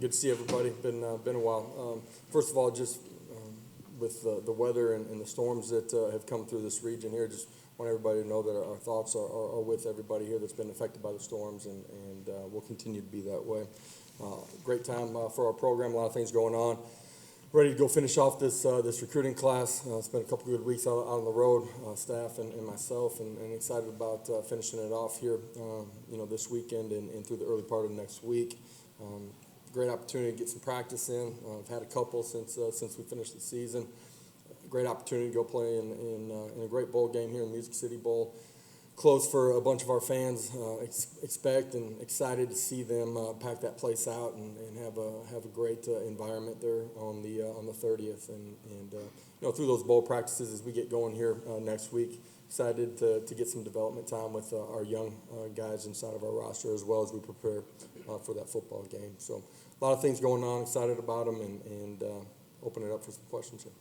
Good to see everybody. Been a while. First of all, just with the weather and the storms that have come through this region here, just want everybody to know that our thoughts are with everybody here that's been affected by the storms, and will continue to be that way. Great time for our program. A lot of things going on. Ready to go finish off this recruiting class. It's been a couple good weeks out on the road, staff and myself, and excited about finishing it off here, this weekend and through the early part of next week. Great opportunity to get some practice in. I've had a couple since we finished the season. Great opportunity to go play in a great bowl game here in Music City Bowl. Close for a bunch of our fans. Expect and excited to see them pack that place out and have a great environment there on the 30th. And through those bowl practices as we get going here next week. Excited to get some development time with our young guys inside of our roster as well as we prepare for that football game. So a lot of things going on. Excited about them and open it up for some questions here.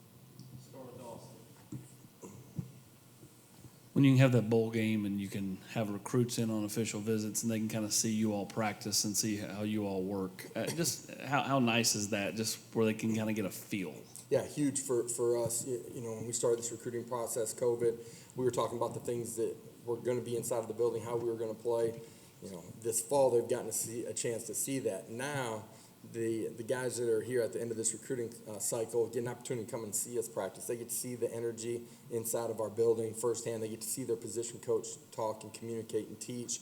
When you can have that bowl game and you can have recruits in on official visits and they can kind of see you all practice and see how you all work, just how nice is that, just where they can kind of get a feel? Yeah, huge for us. When we started this recruiting process, COVID, we were talking about the things that were going to be inside of the building, how we were going to play. This fall they've gotten to see a chance to see that. Now, the guys that are here at the end of this recruiting cycle get an opportunity to come and see us practice. They get to see the energy inside of our building firsthand. They get to see their position coach talk and communicate and teach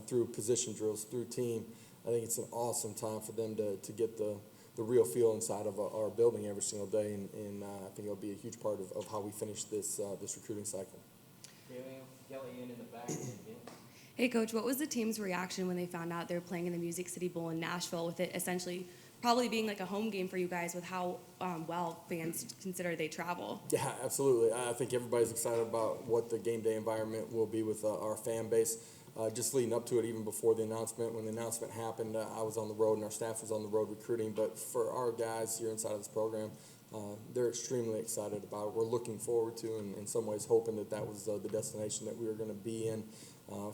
through position drills, through team. I think it's an awesome time for them to get the real feel inside of our building every single day, and I think it'll be a huge part of how we finish this recruiting cycle. Kelly in the back. Hey, Coach, what was the team's reaction when they found out they were playing in the Music City Bowl in Nashville, with it essentially probably being like a home game for you guys with how well fans consider they travel? Yeah, absolutely. I think everybody's excited about what the game day environment will be with our fan base. Just leading up to it, even before the announcement, when the announcement happened, I was on the road and our staff was on the road recruiting. But for our guys here inside of this program, they're extremely excited about it. We're looking forward to, and in some ways hoping that was the destination that we were going to be in.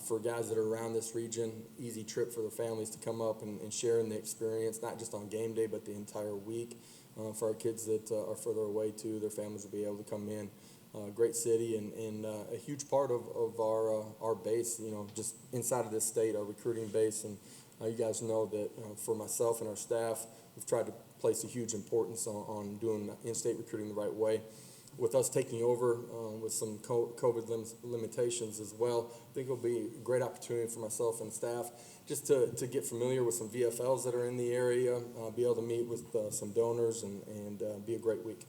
For guys that are around this region, easy trip for the families to come up and share in the experience, not just on game day, but the entire week. For our kids that are further away too, their families will be able to come in. Great city and a huge part of our base, just inside of this state, our recruiting base. And you guys know that for myself and our staff, we've tried to place a huge importance on doing in-state recruiting the right way. With us taking over with some COVID limitations as well, I think it'll be a great opportunity for myself and staff just to get familiar with some VFLs that are in the area, be able to meet with some donors, and be a great week.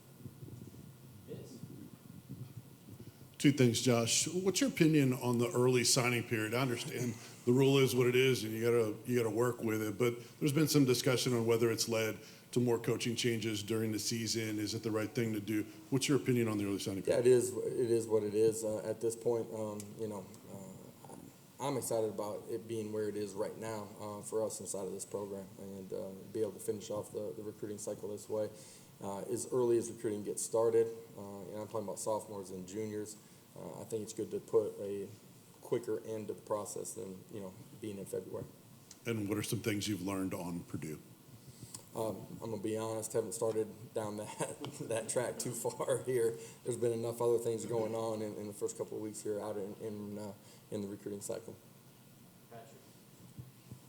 Two things, Josh. What's your opinion on the early signing period? I understand the rule is what it is, and you gotta work with it. But there's been some discussion on whether it's led to more coaching changes during the season. Is it the right thing to do? What's your opinion on the early signing period? Yeah, it is what it is at this point. I'm excited about it being where it is right now for us inside of this program, and be able to finish off the recruiting cycle this way. As early as recruiting gets started, I'm talking about sophomores and juniors, I think it's good to put a quicker end to the process than being in February. And what are some things you've learned on Perdue? I'm going to be honest, haven't started down that track too far here. There's been enough other things going on in the first couple of weeks here out in the recruiting cycle.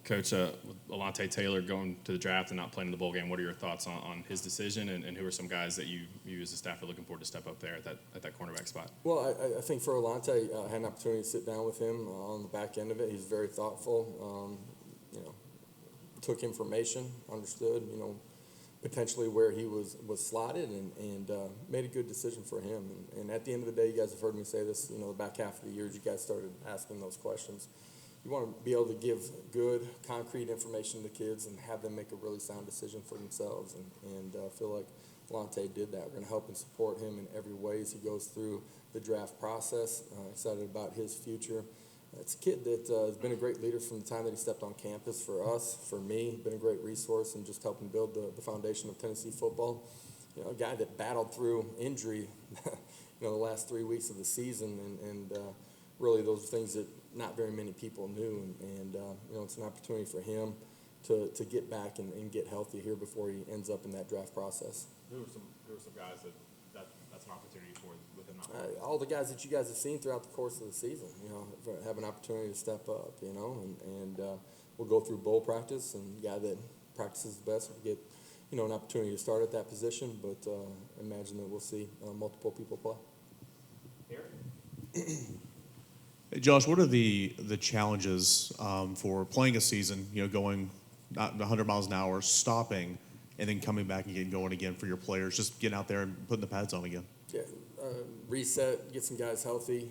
Coach, with Alontae Taylor going to the draft and not playing in the bowl game, what are your thoughts on his decision, and who are some guys that you as a staff are looking forward to step up there at that cornerback spot? Well, I think for Alontae, I had an opportunity to sit down with him on the back end of it. He's very thoughtful. Took information, understood, potentially where he was slotted, and made a good decision for him. And at the end of the day, you guys have heard me say this, the back half of the year, you guys started asking those questions. You want to be able to give good, concrete information to kids and have them make a really sound decision for themselves. And I feel like Alontae did that. We're going to help and support him in every way as he goes through the draft process. Excited about his future. It's a kid that has been a great leader from the time that he stepped on campus for us, for me, been a great resource in just helping build the foundation of Tennessee football. A guy that battled through injury, the last 3 weeks of the season, and really those things that not very many people knew. And it's an opportunity for him to get back and get healthy here before he ends up in that draft process. Who are some guys that's an opportunity for with him? All the guys that you guys have seen throughout the course of the season, have an opportunity to step up, and we'll go through bowl practice, and the guy that practices the best will get, an opportunity to start at that position, but imagine that we'll see multiple people play. Hey, Josh, what are the challenges for playing a season, going not 100 miles an hour, stopping, and then coming back and getting going again for your players, just getting out there and putting the pads on again? Yeah, reset, get some guys healthy,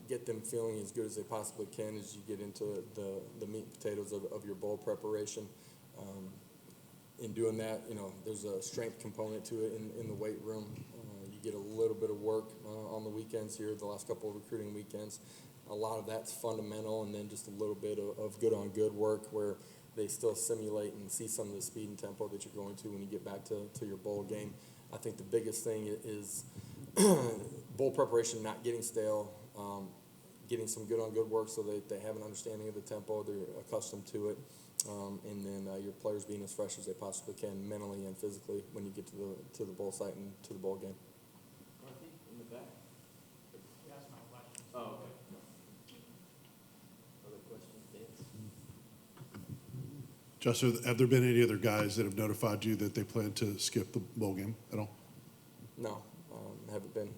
get them feeling as good as they possibly can as you get into the meat and potatoes of your bowl preparation. In doing that, there's a strength component to it in the weight room. You get a little bit of work on the weekends here, the last couple of recruiting weekends. A lot of that's fundamental, and then just a little bit of good-on-good work where they still simulate and see some of the speed and tempo that you're going to when you get back to your bowl game. I think the biggest thing is bowl preparation not getting stale, getting some good-on-good work so they have an understanding of the tempo, they're accustomed to it, and then your players being as fresh as they possibly can mentally and physically when you get to the bowl site and to the bowl game. In the back. That's my question. Oh, okay. Other questions, Vince? Josh, have there been any other guys that have notified you that they plan to skip the bowl game at all? No, haven't been.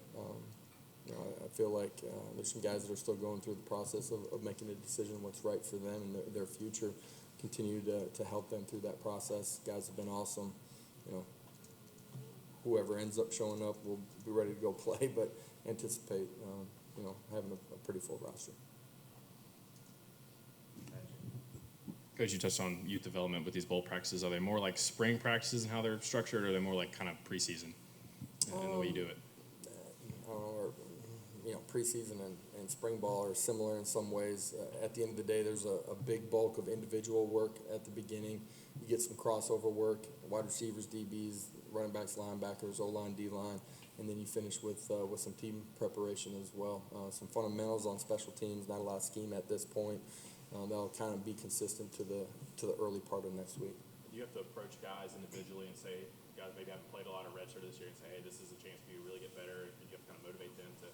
I feel like there's some guys that are still going through the process of making a decision what's right for them and their future. Continue to help them through that process. Guys have been awesome. Whoever ends up showing up will be ready to go play, but anticipate, having a pretty full roster. Coach, you touched on youth development with these bowl practices. Are they more like spring practices and how they're structured, or are they more like kind of preseason in the way you do it? Preseason and spring ball are similar in some ways. At the end of the day, there's a big bulk of individual work at the beginning. You get some crossover work, wide receivers, DBs, running backs, linebackers, O-line, D-line, and then you finish with some team preparation as well. Some fundamentals on special teams, not a lot of scheme at this point. That'll kind of be consistent to the early part of next week. You have to approach guys individually and say, guys maybe haven't played a lot of redshirt this year, and say, hey, this is a chance for you to really get better, and you have to kind of motivate them to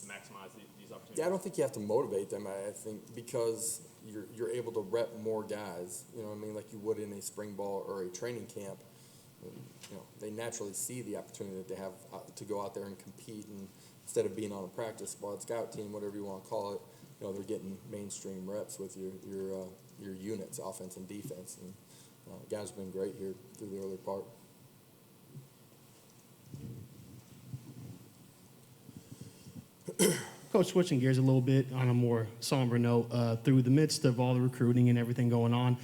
maximize these opportunities. Yeah, I don't think you have to motivate them. I think because you're able to rep more guys, like you would in a spring ball or a training camp. They naturally see the opportunity that they have to go out there and compete, and instead of being on a practice squad, scout team, whatever you want to call it, they're getting mainstream reps with your units, offense and defense. And guys have been great here through the early part. Coach, switching gears a little bit on a more somber note, through the midst of all the recruiting and everything going on,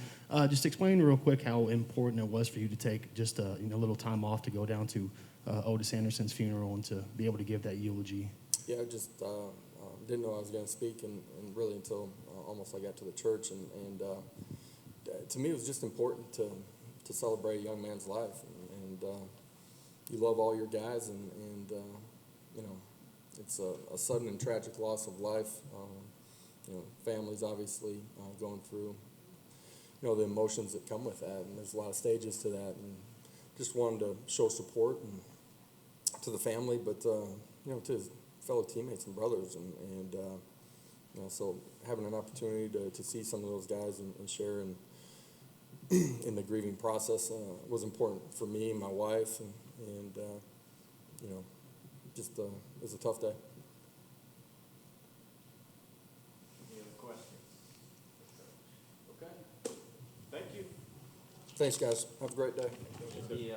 just explain real quick how important it was for you to take just a little time off to go down to Otis Anderson's funeral and to be able to give that eulogy. Yeah, I just didn't know I was going to speak, and really until almost I got to the church, and to me it was just important to celebrate a young man's life, and you love all your guys, and it's a sudden and tragic loss of life. Families obviously going through the emotions that come with that, and there's a lot of stages to that, and just wanted to show support and to the family, but to his fellow teammates and brothers, and so having an opportunity to see some of those guys and share in the grieving process was important for me and my wife, and just it was a tough day. Any other questions? Okay. Thank you. Thanks, guys. Have a great day. The